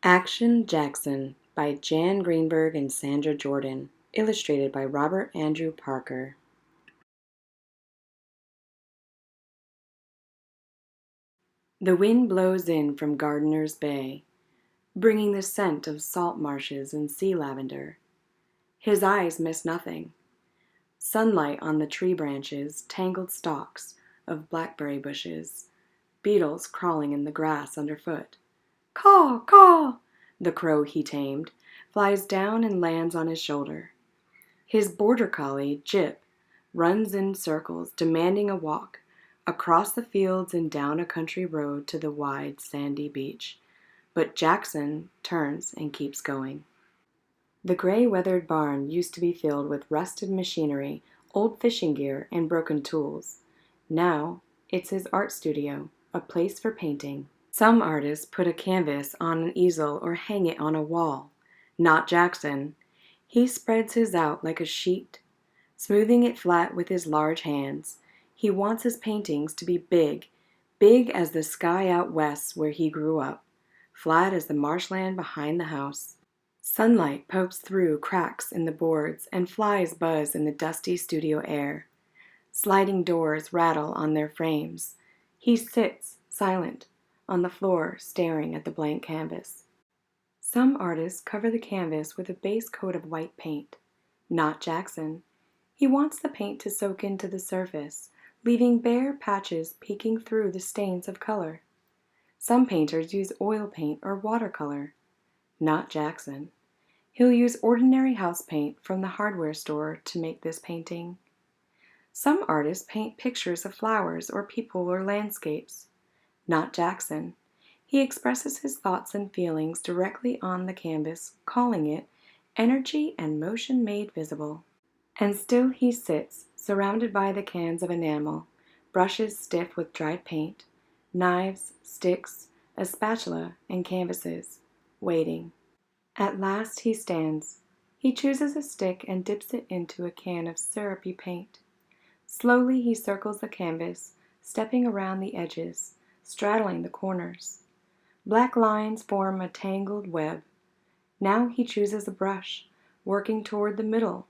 Action Jackson by Jan Greenberg and Sandra Jordan. Illustrated by Robert Andrew Parker. The wind blows in from Gardiner's Bay, bringing the scent of salt marshes and sea lavender. His eyes miss nothing. Sunlight on the tree branches, tangled stalks of blackberry bushes, beetles crawling in the grass underfoot. Caw, caw! The crow he tamed flies down and lands on his shoulder. His border collie, Jip, runs in circles, demanding a walk, across the fields and down a country road to the wide, sandy beach. But Jackson turns and keeps going. The gray, weathered barn used to be filled with rusted machinery, old fishing gear, and broken tools. Now, it's his art studio, a place for painting. Some artists put a canvas on an easel or hang it on a wall. Not Jackson. He spreads his out like a sheet, smoothing it flat with his large hands. He wants his paintings to be big, big as the sky out west where he grew up, flat as the marshland behind the house. Sunlight pokes through cracks in the boards and flies buzz in the dusty studio air. Sliding doors rattle on their frames. He sits, silent, on the floor, staring at the blank canvas. Some artists cover the canvas with a base coat of white paint. Not Jackson. He wants the paint to soak into the surface, leaving bare patches peeking through the stains of color. Some painters use oil paint or watercolor. Not Jackson. He'll use ordinary house paint from the hardware store to make this painting. Some artists paint pictures of flowers or people or landscapes. Not Jackson. He expresses his thoughts and feelings directly on the canvas, calling it energy and motion made visible. And still he sits, surrounded by the cans of enamel, brushes stiff with dried paint, knives, sticks, a spatula, and canvases, waiting. At last he stands. He chooses a stick and dips it into a can of syrupy paint. Slowly he circles the canvas, stepping around the edges, straddling the corners. Black lines form a tangled web. Now he chooses a brush, working toward the middle.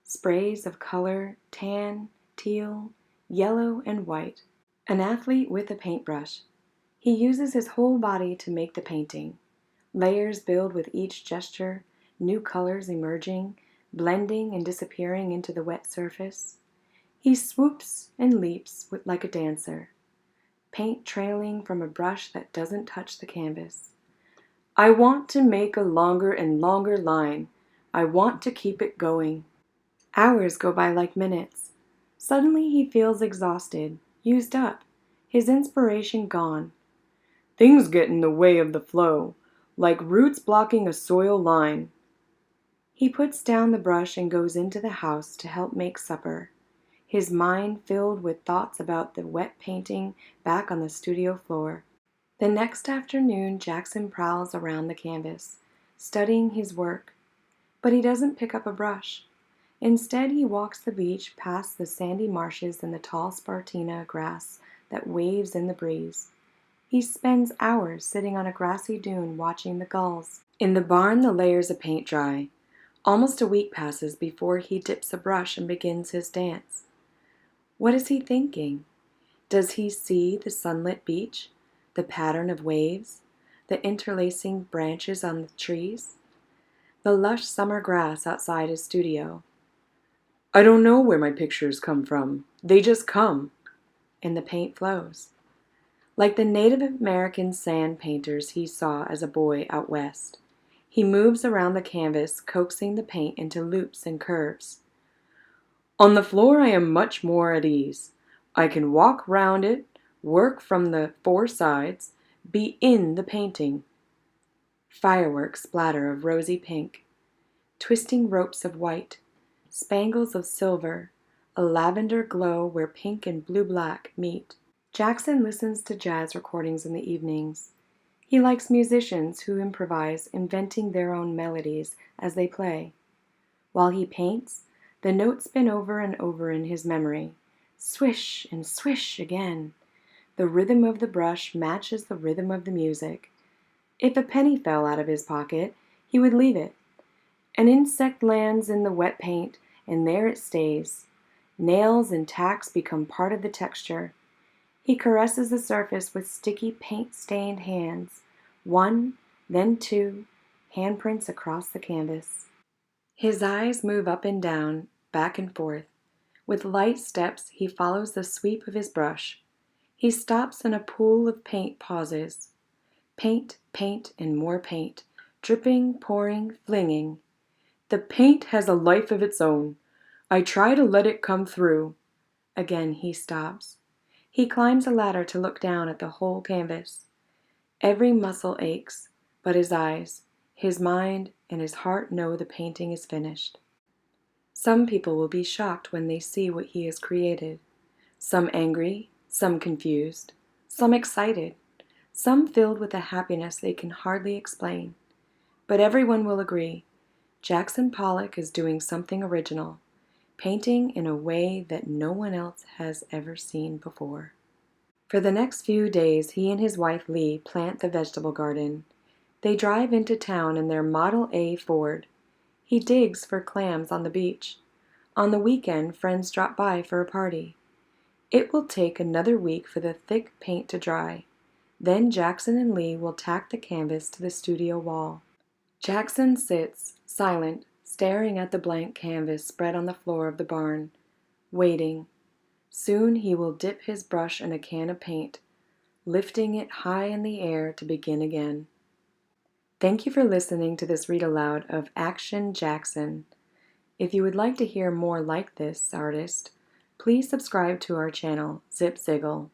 Sprays of color, tan, teal, yellow, and white. An athlete with a paintbrush. He uses his whole body to make the painting. Layers build with each gesture, new colors emerging, blending and disappearing into the wet surface. He swoops and leaps like a dancer. Paint trailing from a brush that doesn't touch the canvas. I want to make a longer and longer line. I want to keep it going. Hours go by like minutes. Suddenly he feels exhausted, used up, his inspiration gone. Things get in the way of the flow, like roots blocking a soil line. He puts down the brush and goes into the house to help make supper. His mind filled with thoughts about the wet painting back on the studio floor. The next afternoon, Jackson prowls around the canvas, studying his work. But he doesn't pick up a brush. Instead, he walks the beach past the sandy marshes and the tall spartina grass that waves in the breeze. He spends hours sitting on a grassy dune watching the gulls. In the barn, the layers of paint dry. Almost a week passes before he dips a brush and begins his dance. What is he thinking? Does he see the sunlit beach, the pattern of waves, the interlacing branches on the trees, the lush summer grass outside his studio? I don't know where my pictures come from. They just come. And the paint flows. Like the Native American sand painters he saw as a boy out west. He moves around the canvas, coaxing the paint into loops and curves. On the floor I am much more at ease. I can walk round it, work from the four sides, be in the painting. Fireworks splatter of rosy pink, twisting ropes of white, spangles of silver, a lavender glow where pink and blue-black meet. Jackson listens to jazz recordings in the evenings. He likes musicians who improvise, inventing their own melodies as they play. While he paints, the notes spin over and over in his memory. Swish and swish again. The rhythm of the brush matches the rhythm of the music. If a penny fell out of his pocket, he would leave it. An insect lands in the wet paint, and there it stays. Nails and tacks become part of the texture. He caresses the surface with sticky paint-stained hands. One, then two, handprints across the canvas. His eyes move up and down, back and forth. With light steps, he follows the sweep of his brush. He stops in a pool of paint, pauses. Paint, paint, and more paint. Dripping, pouring, flinging. The paint has a life of its own. I try to let it come through. Again he stops. He climbs a ladder to look down at the whole canvas. Every muscle aches, but his eyes, his mind, and his heart know the painting is finished. Some people will be shocked when they see what he has created. Some angry, some confused, some excited, some filled with a happiness they can hardly explain. But everyone will agree, Jackson Pollock is doing something original, painting in a way that no one else has ever seen before. For the next few days, he and his wife Lee plant the vegetable garden. They drive into town in their Model A Ford. He digs for clams on the beach. On the weekend, friends drop by for a party. It will take another week for the thick paint to dry. Then Jackson and Lee will tack the canvas to the studio wall. Jackson sits, silent, staring at the blank canvas spread on the floor of the barn, waiting. Soon he will dip his brush in a can of paint, lifting it high in the air to begin again. Thank you for listening to this read aloud of Action Jackson. If you would like to hear more like this artist, please subscribe to our channel, Zip Ziggle.